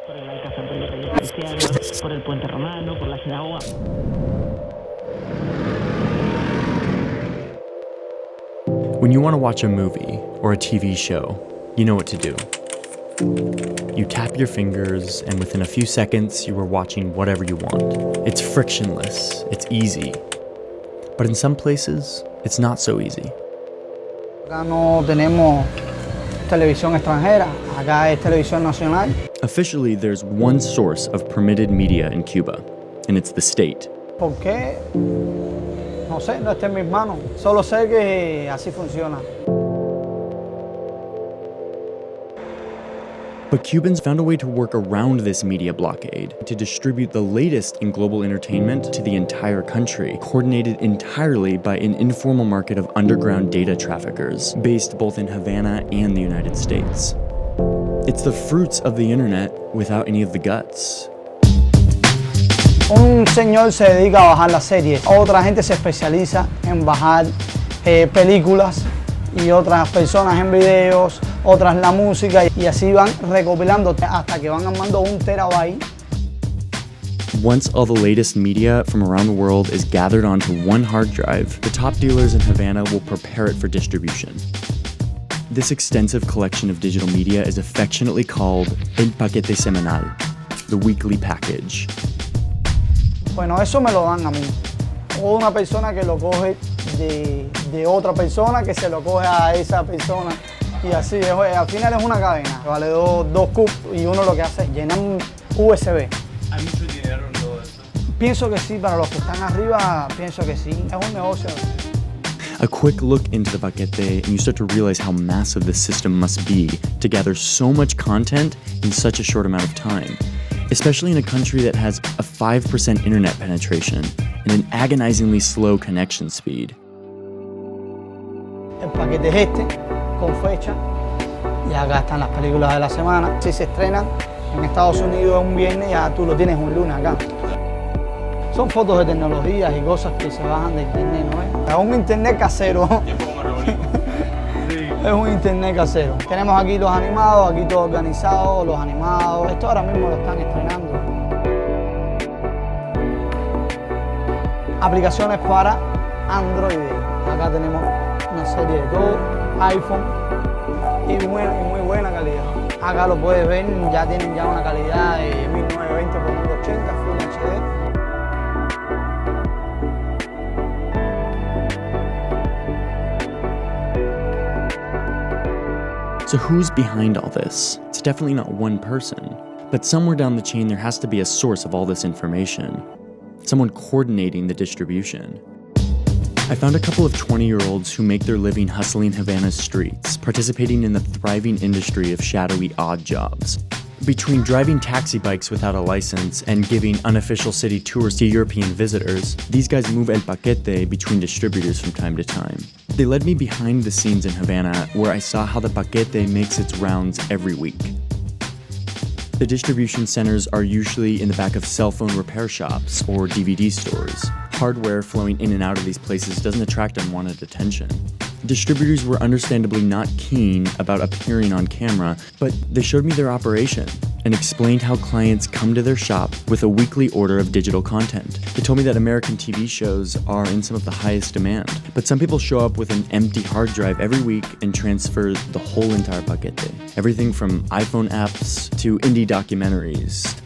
Por el Alcázar de los Reyes Cristianos, por el Puente Romano, por la sinagoga. When you want to watch a movie or a TV show, you know what to do. You tap your fingers, and within a few seconds, you are watching whatever you want. It's frictionless, it's easy. But in some places, it's not so easy. Acá no tenemos televisión extranjera, acá es televisión nacional. Officially, there's one source of permitted media in Cuba, and it's the state. ¿Por qué? No sé, no está en mis manos. Solo sé que así funciona. But Cubans found a way to work around this media blockade to distribute the latest in global entertainment to the entire country, coordinated entirely by an informal market of underground data traffickers, based both in Havana and the United States. It's the fruits of the internet without any of the guts. Un señor se dedica a bajar las series, otra gente se especializa en bajar películas y otras personas en videos, otras la música y así van recopilando hasta que van armando 1 terabyte. Once all the latest media from around the world is gathered onto one hard drive, the top dealers in Havana will prepare it for distribution. This extensive collection of digital media is affectionately called el paquete semanal, the weekly package. Bueno, eso me lo dan a mí. O una persona que lo coge de otra persona que se lo coge a esa persona. Y así, al final es una cadena. Vale 2 cubos y uno lo que hace es llenar un USB. ¿Hay mucho dinero en todo esto? Pienso que sí, para los que están arriba, pienso que sí. Es un negocio. A quick look into the paquete and you start to realize how massive this system must be to gather so much content in such a short amount of time, especially in a country that has a 5% internet penetration and an agonizingly slow connection speed. El paquete es este, con fecha, y acá están las películas de la semana. Si se estrenan en Estados Unidos un viernes, ya tú lo tienes un lunes acá. Son fotos de tecnologías y cosas que se bajan de internet, ¿no? Es un internet casero. Es un internet casero. Tenemos aquí los animados, aquí todo organizado, los animados. Esto ahora mismo lo están estrenando. Aplicaciones para Android. Acá tenemos una serie de todo, iPhone y muy buena calidad. Acá lo puedes ver, ya tienen ya una calidad de 1920 por 1080 Full HD. So who's behind all this? It's definitely not one person, but somewhere down the chain there has to be a source of all this information. Someone coordinating the distribution. I found a couple of 20-year-olds who make their living hustling Havana's streets, participating in the thriving industry of shadowy odd jobs. Between driving taxi bikes without a license and giving unofficial city tours to European visitors, these guys move el paquete between distributors from time to time. They led me behind the scenes in Havana, where I saw how the paquete makes its rounds every week. The distribution centers are usually in the back of cell phone repair shops or DVD stores. Hardware flowing in and out of these places doesn't attract unwanted attention. Distributors were understandably not keen about appearing on camera, but they showed me their operation and explained how clients come to their shop with a weekly order of digital content. They told me that American TV shows are in some of the highest demand, but some people show up with an empty hard drive every week and transfer the whole entire paquete. Everything from iPhone apps to indie documentaries.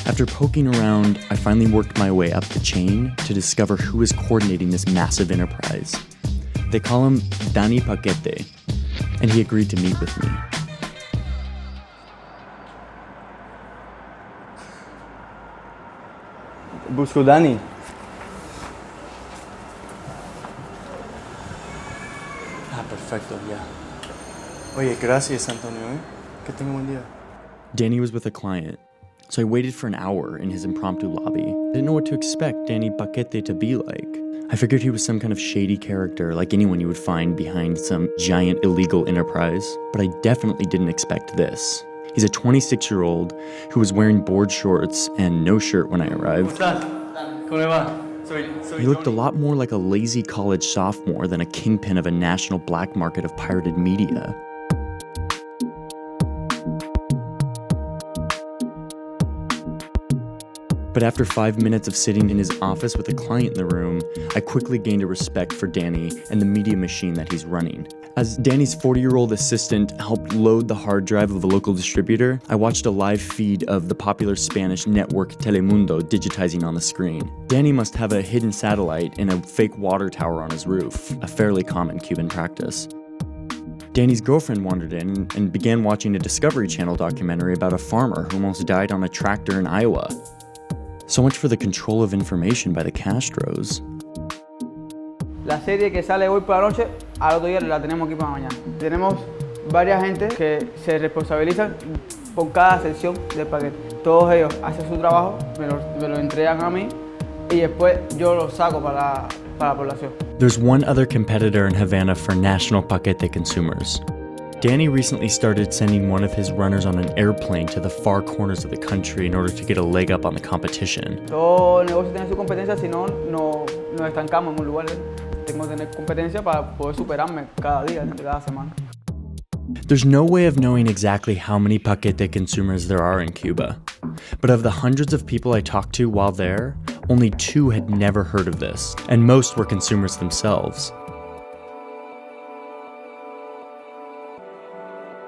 After poking around, I finally worked my way up the chain to discover who is coordinating this massive enterprise. They call him Dani Paquete, and he agreed to meet with me. Busco Dani. Perfecto, ya. Oye, gracias, Antonio. Que tenga un buen día. Danny was with a client, so I waited for an hour in his impromptu lobby. I didn't know what to expect Dani Paquete to be like. I figured he was some kind of shady character, like anyone you would find behind some giant illegal enterprise, but I definitely didn't expect this. He's a 26-year-old who was wearing board shorts and no shirt when I arrived. He looked a lot more like a lazy college sophomore than a kingpin of a national black market of pirated media. But after 5 minutes of sitting in his office with a client in the room, I quickly gained a respect for Danny and the media machine that he's running. As Danny's 40-year-old assistant helped load the hard drive of a local distributor, I watched a live feed of the popular Spanish network Telemundo digitizing on the screen. Danny must have a hidden satellite and a fake water tower on his roof, a fairly common Cuban practice. Danny's girlfriend wandered in and began watching a Discovery Channel documentary about a farmer who almost died on a tractor in Iowa. So much for the control of information by the Castros. La serie que sale hoy por la noche, al otro día la tenemos aquí para mañana. Tenemos varias gente que se responsabilizan por cada sección del paquete. Todos ellos hacen su trabajo, me lo entregan a mí y después yo lo saco para la población. There's one other competitor in Havana for national paquete consumers. Danny recently started sending one of his runners on an airplane to the far corners of the country in order to get a leg up on the competition. Todo negocio tiene su competencia, si no nos estancamos en un lugar. Tengo que tener competencia para poder superarme cada día, cada semana. There's no way of knowing exactly how many paquete consumers there are in Cuba. But of the hundreds of people I talked to while there, only 2 had never heard of this, and most were consumers themselves.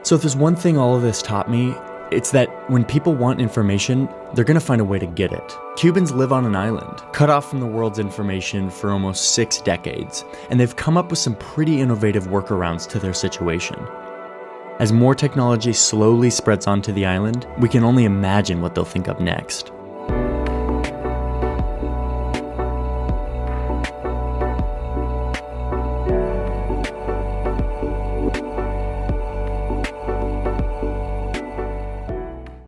So if there's one thing all of this taught me, it's that when people want information, they're gonna find a way to get it. Cubans live on an island, cut off from the world's information for almost 6 decades, and they've come up with some pretty innovative workarounds to their situation. As more technology slowly spreads onto the island, we can only imagine what they'll think of next.